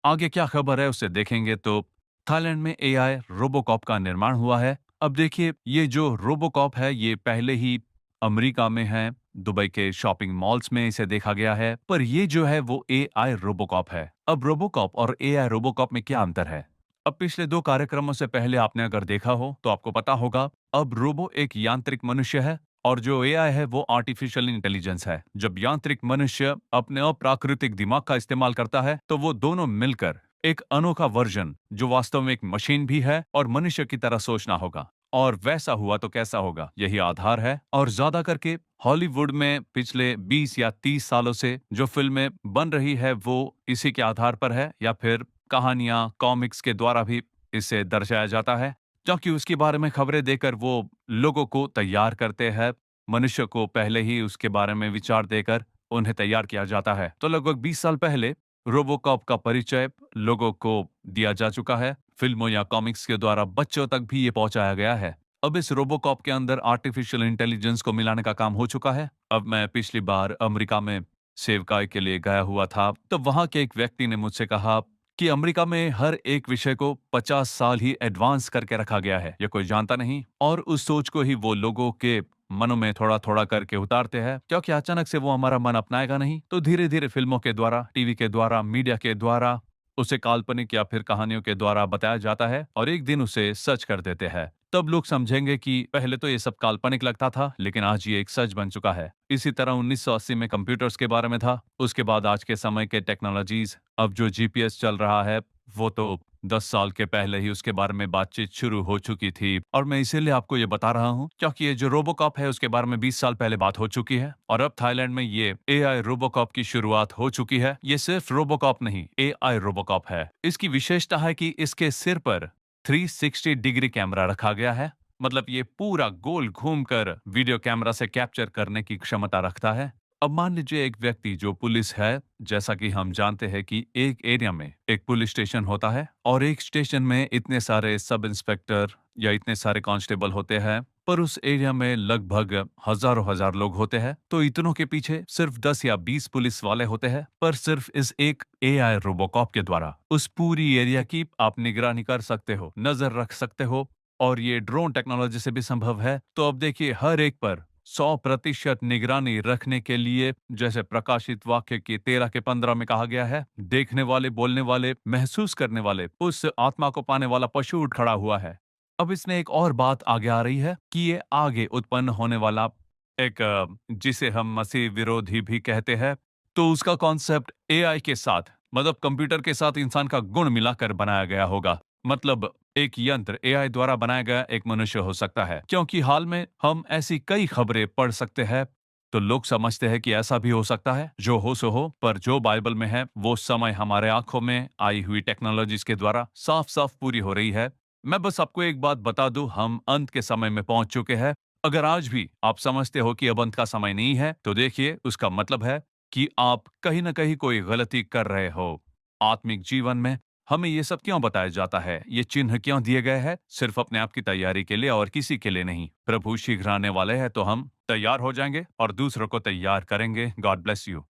आगे क्या खबर है उसे देखेंगे तो थाईलैंड में एआई रोबोकॉप का निर्माण हुआ है। अब देखिए ये जो रोबोकॉप है ये पहले ही अमेरिका में है, दुबई के शॉपिंग मॉल्स में इसे देखा गया है, पर ये जो है वो एआई रोबोकॉप है। अब रोबोकॉप और एआई रोबोकॉप में क्या अंतर है? अब पिछले 2 कार्यक्रमों से पहले आपने अगर देखा हो तो आपको पता होगा, अब रोबो एक यांत्रिक मनुष्य है और जो एआई है वो आर्टिफिशियल इंटेलिजेंस है। जब यांत्रिक मनुष्य अपने अप्राकृतिक दिमाग का इस्तेमाल करता है तो वो दोनों मिलकर एक अनोखा वर्जन जो वास्तव में एक मशीन भी है और मनुष्य की तरह सोचना होगा। और वैसा हुआ तो कैसा होगा, यही आधार है। और ज्यादा करके हॉलीवुड में पिछले 20 या 30 सालों से जो फिल्में बन रही है वो इसी के आधार पर है, या फिर कहानियां कॉमिक्स के द्वारा भी इसे दर्शाया जाता है, क्योंकि उसके बारे में खबरें देकर वो लोगों को तैयार करते हैं। मनुष्य को पहले ही उसके बारे में विचार देकर उन्हें तैयार किया जाता है। तो लगभग 20 साल पहले रोबोकॉप का परिचय लोगों को दिया जा चुका है। फिल्मों या कॉमिक्स के द्वारा बच्चों तक भी ये पहुंचाया गया है। अब इस रोबोकॉप के अंदर आर्टिफिशियल इंटेलिजेंस को मिलाने का काम हो चुका है। अब मैं पिछली बार अमेरिका में सेवकाई के लिए गया हुआ था, तो वहां के एक व्यक्ति ने मुझसे कहा कि अमेरिका में हर एक विषय को 50 साल ही एडवांस करके रखा गया है, ये कोई जानता नहीं। और उस सोच को ही वो लोगों के मनों में थोड़ा-थोड़ा करके उतारते हैं, क्योंकि अचानक से वो हमारा मन अपनाएगा नहीं। तो धीरे-धीरे फिल्मों के द्वारा, टीवी के द्वारा, मीडिया के द्वारा उसे काल्पनिक या फिर कहानियों के द्वारा बताया जाता है और एक दिन उसे सच कर देते हैं। तब लोग समझेंगे कि पहले तो ये सब काल्पनिक लगता था, लेकिन आज ये एक सच बन चुका है। इसी तरह 1980 में कंप्यूटर्स के बारे में था, उसके बाद आज के समय के टेक्नोलॉजीज, अब जो जीपीएस चल रहा है, वो तो 10 साल के पहले ही उसके बारे में बातचीत शुरू हो चुकी थी। और मैं इसीलिए आपको ये बता रहा हूँ, क्योंकि ये जो रोबोकॉप है उसके बारे में 20 साल पहले बात हो चुकी है और अब थाईलैंड में ये एआई रोबोकॉप की शुरुआत हो चुकी है। ये सिर्फ रोबोकॉप नहीं, एआई रोबोकॉप है। इसकी विशेषता है कि इसके सिर पर 360 डिग्री कैमरा रखा गया है। मतलब ये पूरा गोल घूमकर वीडियो कैमरा से कैप्चर करने की क्षमता रखता है। अब मान लीजिए एक व्यक्ति जो पुलिस है, जैसा कि हम जानते हैं कि एक एरिया में एक पुलिस स्टेशन होता है और एक स्टेशन में इतने सारे सब इंस्पेक्टर या इतने सारे कांस्टेबल होते हैं, पर उस एरिया में लगभग हजारों हजार लोग होते हैं। तो इतनों के पीछे सिर्फ 10 या 20 पुलिस वाले होते हैं, पर सिर्फ इस एक एआई रोबोकॉप के द्वारा उस पूरी एरिया की आप निगरानी कर सकते हो, नजर रख सकते हो। और ये ड्रोन टेक्नोलॉजी से भी संभव है। तो अब देखिए हर एक पर 100% निगरानी रखने के लिए, जैसे प्रकाशित वाक्य की 13 के 15 में कहा गया है, देखने वाले, बोलने वाले, महसूस करने वाले, उस आत्मा को पाने वाला पशु उठ खड़ा हुआ है। अब इसमें एक और बात आगे आ रही है कि ये आगे उत्पन्न होने वाला एक जिसे हम मसीह विरोधी भी कहते हैं, तो उसका कॉन्सेप्ट एआई के साथ, मतलब कंप्यूटर के साथ इंसान का गुण मिलाकर बनाया गया होगा। मतलब एक यंत्र एआई द्वारा बनाया गया एक मनुष्य हो सकता है, क्योंकि हाल में हम ऐसी कई खबरें पढ़ सकते हैं। तो लोग समझते हैं कि ऐसा भी हो सकता है, जो हो सो हो, पर जो बाइबल में है वो समय हमारे आंखों में आई हुई टेक्नोलॉजीज के द्वारा साफ साफ पूरी हो रही है। मैं बस आपको एक बात बता दूं, हम अंत के समय में पहुंच चुके हैं। अगर आज भी आप समझते हो कि अब अंत का समय नहीं है, तो देखिए उसका मतलब है कि आप कहीं ना कहीं कोई गलती कर रहे हो। आत्मिक जीवन में हमें ये सब क्यों बताया जाता है, ये चिन्ह क्यों दिए गए हैं? सिर्फ अपने आप की तैयारी के लिए और किसी के लिए नहीं। प्रभु शीघ्र आने वाले हैं, तो हम तैयार हो जाएंगे और दूसरों को तैयार करेंगे। God bless you.